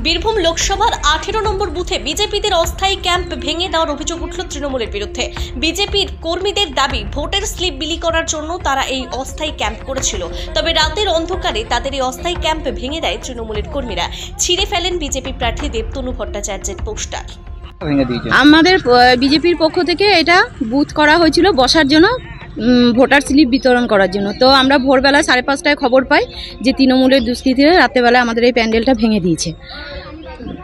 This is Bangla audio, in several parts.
বীরভূম লোকসভার 18 নম্বর বুথে বিজেপিদের অস্থায়ী ক্যাম্প ভেঙে দেওয়ার অভিযোগ উঠল তৃণমূলের বিরুদ্ধে। বিজেপির কর্মীদের দাবি, ভোটের স্লিপ বিলি করার জন্য তারা এই অস্থায়ী ক্যাম্প করেছিল। তবে রাতের অন্ধকারে তাদের এই অস্থায়ী ক্যাম্প ভেঙে দেয় তৃণমূলের কর্মীরা। ছিঁড়ে ফেলেন বিজেপি প্রার্থী দেবতনু ভট্টাচার্যের পোস্টার। আমাদের বিজেপির পক্ষ থেকে এটা বুথ করা হয়েছিল বসার জন্য, ভোটার স্লিপ বিতরণ করার জন্য। তো আমরা ভোরবেলা 5:30টায় খবর পাই যে তৃণমূলের দুষ্কৃতীরা রাত্রেবেলা আমাদের এই প্যান্ডেলটা ভেঙে দিয়েছে।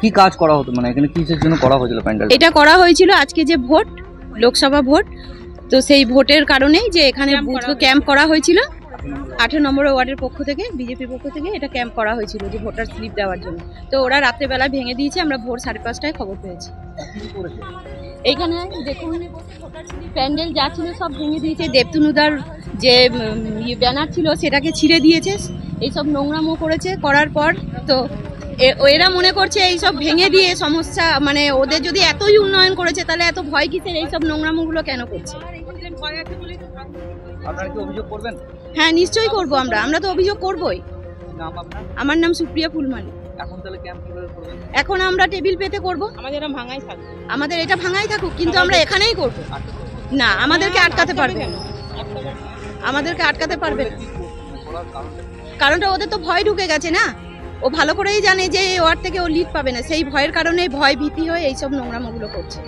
কি কাজ করা হতো, মানে এখানে কিসের জন্য করা হয়েছিল প্যান্ডেল? এটা করা হয়েছিল আজকে যে ভোট, লোকসভা ভোট, তো সেই ভোটের কারণেই যে এখানে বুথ ক্যাম্প করা হয়েছিল। 18 নম্বর ওয়ার্ডের পক্ষ থেকে, বিজেপির পক্ষ থেকে এটা ক্যাম্প করা হয়েছিল যে ভোটার স্লিপ দেওয়ার জন্য। তো ওরা রাত্রেবেলা ভেঙে দিয়েছে, আমরা ভোর 5:30টায় খবর পেয়েছি। এইখানে দেখুন প্যান্ডেল যা ছিল সব ভেঙে দিয়েছে। দেবতনুদার যে ব্যানার ছিল সেটাকে ছিঁড়ে দিয়েছে, এইসব নোংরামো করেছে। করার পর তো এরা মনে করছে এইসব ভেঙে দিয়ে সমস্যা, মানে ওদের যদি এতই উন্নয়ন করেছে তাহলে এত ভয় কিসের, এইসব নোংরামোগুলো কেন করছে? আপনারা কি অভিযোগ করবেন? হ্যাঁ, নিশ্চয়ই করবো। আমরা তো অভিযোগ করবোই। আমার নাম সুপ্রিয়া ফুলমালি। এখন আমরা টেবিল পেতে করব। আমাদের এটা ভাঙাই থাকুক, কিন্তু আমরা এখানেই করব না। আমাদেরকে আটকাতে পারবে না, আমাদেরকে আটকাতে পারবে না। কারণটা ওদের তো ভয় ঢুকে গেছে না। ও ভালো করেই জানে যে এই ওয়ার্ড থেকে ও লিড পাবে না, সেই ভয়ের কারণে ভয় ভীতি হয়ে এইসব নোংরামোগুলো করছে।